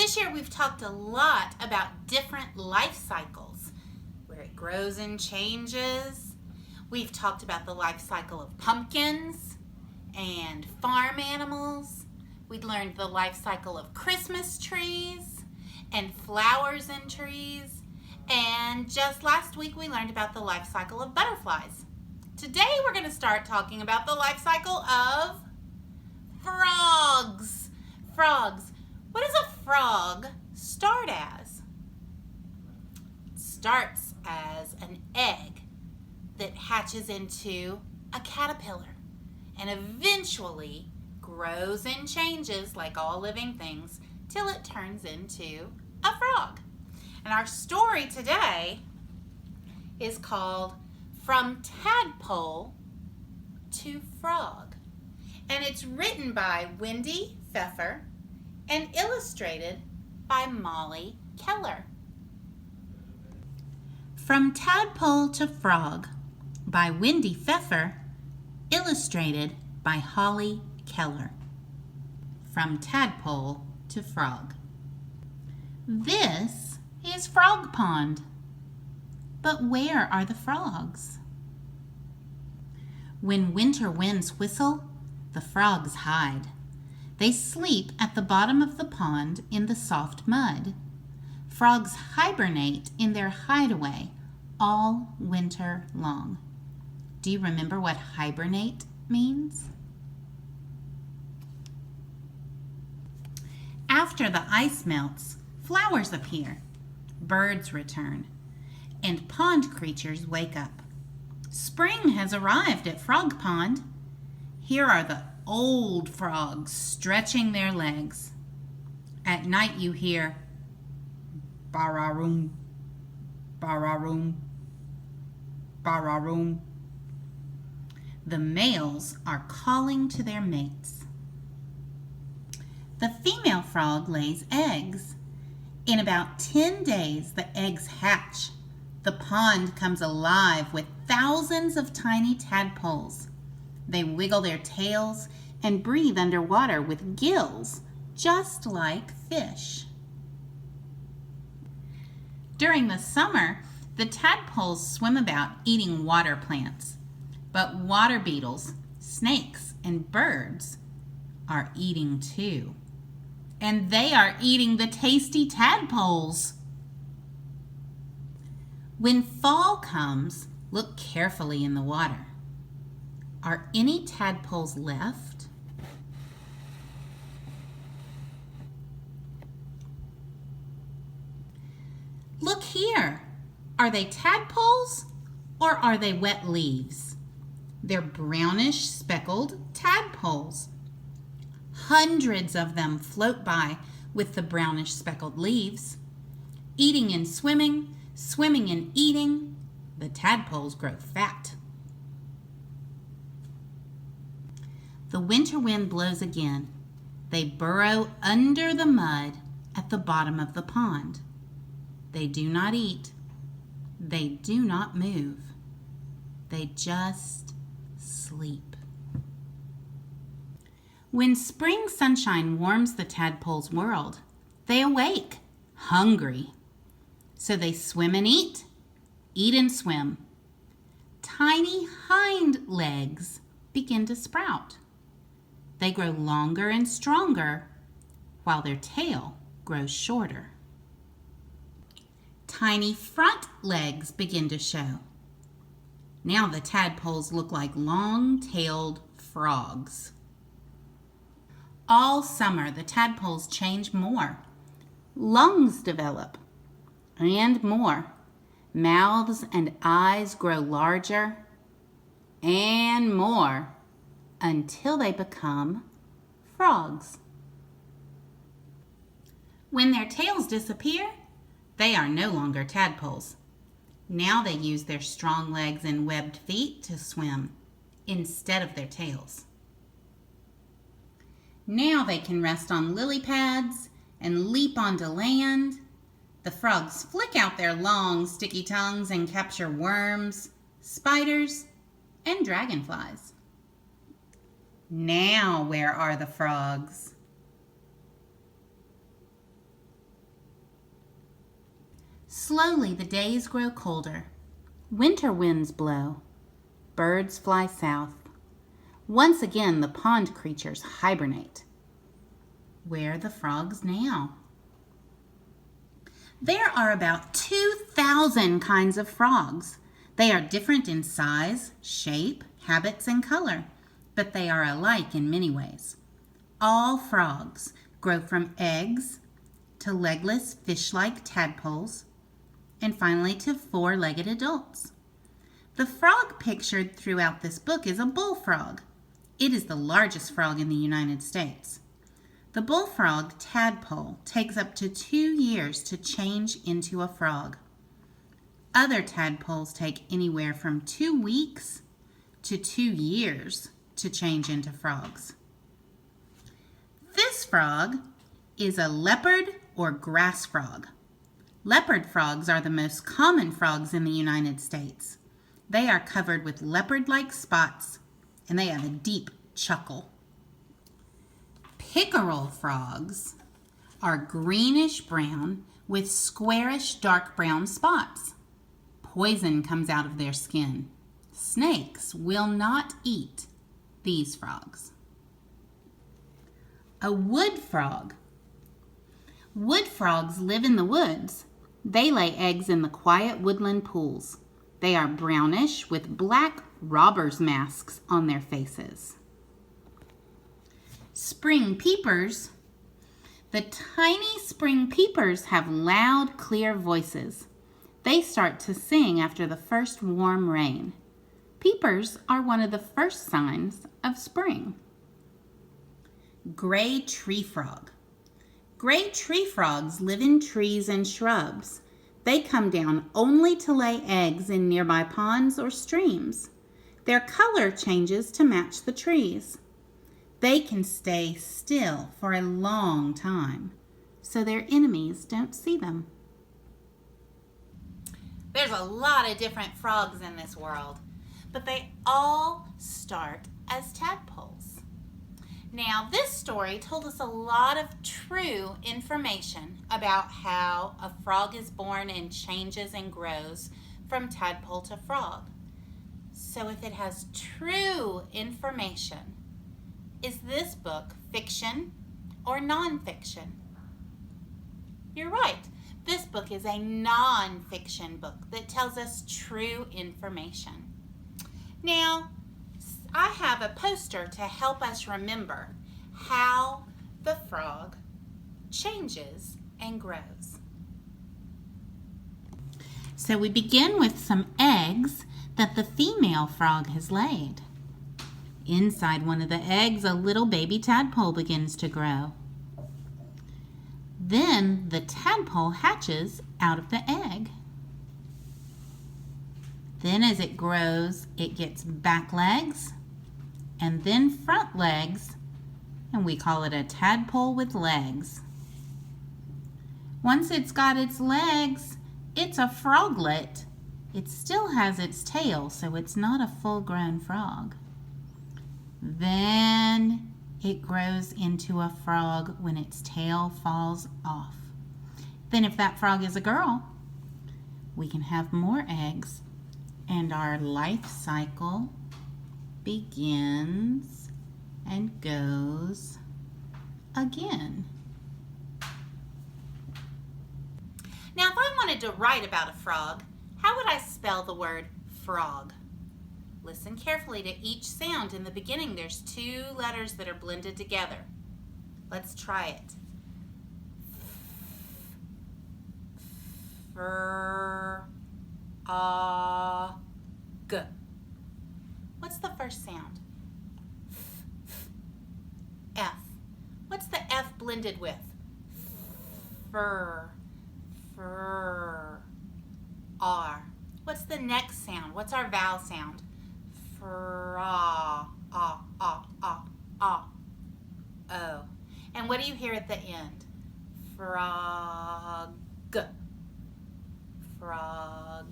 This year we've talked a lot about different life cycles, where it grows and changes. We've talked about the life cycle of pumpkins and farm animals. We learned the life cycle of Christmas trees and flowers in trees. And just last week we learned about the life cycle of butterflies. Today we're going to start talking about the life cycle of frogs. Frogs. What does a frog start as? It starts as an egg that hatches into a caterpillar and eventually grows and changes like all living things till it turns into a frog. And our story today is called From Tadpole to Frog. And it's written by Wendy Pfeffer and illustrated by Molly Keller. From Tadpole to Frog by Wendy Pfeffer, illustrated by Holly Keller. From Tadpole to Frog. This is Frog Pond. But where are the frogs? When winter winds whistle, the frogs hide. They sleep at the bottom of the pond in the soft mud. Frogs hibernate in their hideaway all winter long. Do you remember what hibernate means? After the ice melts, flowers appear, birds return, and pond creatures wake up. Spring has arrived at Frog Pond. Here are the old frogs stretching their legs. At night you hear ba-ra-room, ba-ra-room, ba-ra-room. The males are calling to their mates. The female frog lays eggs. In about 10 days, the eggs hatch. The pond comes alive with thousands of tiny tadpoles. They wiggle their tails and breathe underwater with gills, just like fish. During the summer, the tadpoles swim about eating water plants, but water beetles, snakes, and birds are eating too. And they are eating the tasty tadpoles. When fall comes, look carefully in the water. Are any tadpoles left? Look here. Are they tadpoles or are they wet leaves? They're brownish speckled tadpoles. Hundreds of them float by with the brownish speckled leaves. Eating and swimming, swimming and eating, the tadpoles grow fat. The winter wind blows again. They burrow under the mud at the bottom of the pond. They do not eat. They do not move. They just sleep. When spring sunshine warms the tadpoles' world, they awake, hungry. So they swim and eat and swim. Tiny hind legs begin to sprout. They grow longer and stronger, while their tail grows shorter. Tiny front legs begin to show. Now the tadpoles look like long-tailed frogs. All summer, the tadpoles change more. Lungs develop, and more. Mouths and eyes grow larger, and more, until they become frogs. When their tails disappear, they are no longer tadpoles. Now they use their strong legs and webbed feet to swim instead of their tails. Now they can rest on lily pads and leap onto land. The frogs flick out their long, sticky tongues and capture worms, spiders, and dragonflies. Now where are the frogs? Slowly the days grow colder. Winter winds blow. Birds fly south. Once again the pond creatures hibernate. Where are the frogs now? There are about 2,000 kinds of frogs. They are different in size, shape, habits, and color, but they are alike in many ways. All frogs grow from eggs to legless fish-like tadpoles, and finally to four-legged adults. The frog pictured throughout this book is a bullfrog. It is the largest frog in the United States. The bullfrog tadpole takes up to 2 years to change into a frog. Other tadpoles take anywhere from 2 weeks to 2 years to change into frogs. This frog is a leopard or grass frog. Leopard frogs are the most common frogs in the United States. They are covered with leopard-like spots, and they have a deep chuckle. Pickerel frogs are greenish-brown with squarish dark brown spots. Poison comes out of their skin. Snakes will not eat these frogs. A wood frog. Wood frogs live in the woods. They lay eggs in the quiet woodland pools. They are brownish with black robbers' masks on their faces. Spring peepers. The tiny spring peepers have loud, clear voices. They start to sing after the first warm rain. Peepers are one of the first signs of spring. Gray tree frog. Gray tree frogs live in trees and shrubs. They come down only to lay eggs in nearby ponds or streams. Their color changes to match the trees. They can stay still for a long time, so their enemies don't see them. There's a lot of different frogs in this world, but they all start as tadpoles. Now, this story told us a lot of true information about how a frog is born and changes and grows from tadpole to frog. So if it has true information, is this book fiction or nonfiction? You're right. This book is a nonfiction book that tells us true information. Now, I have a poster to help us remember how the frog changes and grows. So we begin with some eggs that the female frog has laid. Inside one of the eggs, a little baby tadpole begins to grow. Then the tadpole hatches out of the egg. Then as it grows, it gets back legs and then front legs, and we call it a tadpole with legs. Once it's got its legs, it's a froglet. It still has its tail, so it's not a full-grown frog. Then it grows into a frog when its tail falls off. Then if that frog is a girl, we can have more eggs, and our life cycle begins and goes again. Now, if I wanted to write about a frog, how would I spell the word frog? Listen carefully to each sound. In the beginning, there's 2 letters that are blended together. Let's try it. G. What's the first sound? F. What's the F blended with? Fur. R. What's the next sound? What's our vowel sound? Fra. O. And what do you hear at the end? Frog. Frog.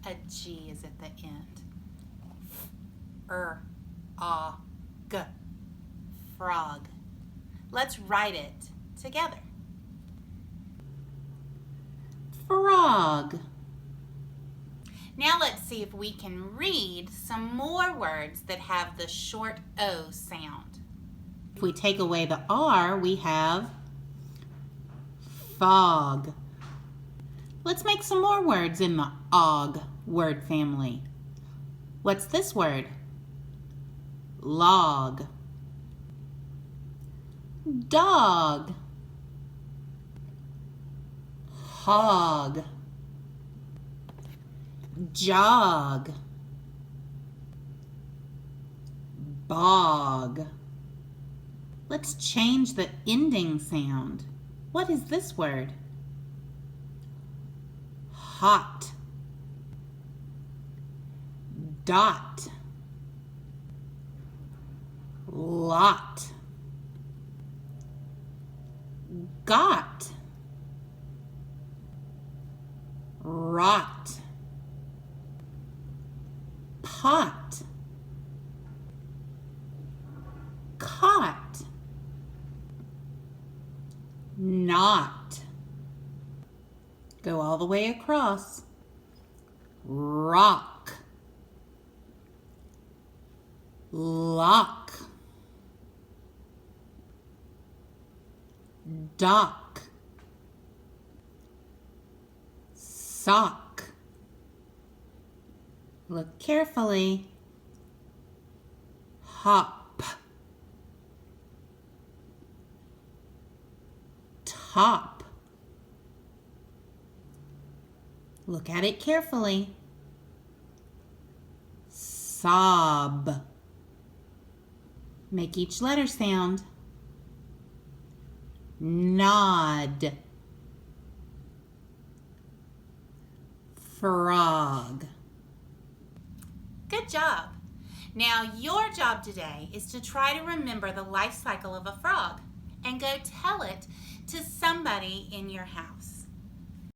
A G is at the end. G. Frog. Let's write it together. frog. Now let's see if we can read some more words that have the short O sound. If we take away the R, we have fog. Let's make some more words in the og word family. What's this word? Log. Dog. Hog. Jog. Bog. Let's change the ending sound. What is this word? Hot. Dot. Lot. Got. Rot. Pot. Caught. Not. Go all the way across. Rock. Lock. Dock. Sock. Look carefully. Hop. Top. Look at it carefully. Sob. Make each letter sound. Nod. Frog. Good job. Now your job today is to try to remember the life cycle of a frog and go tell it to somebody in your house.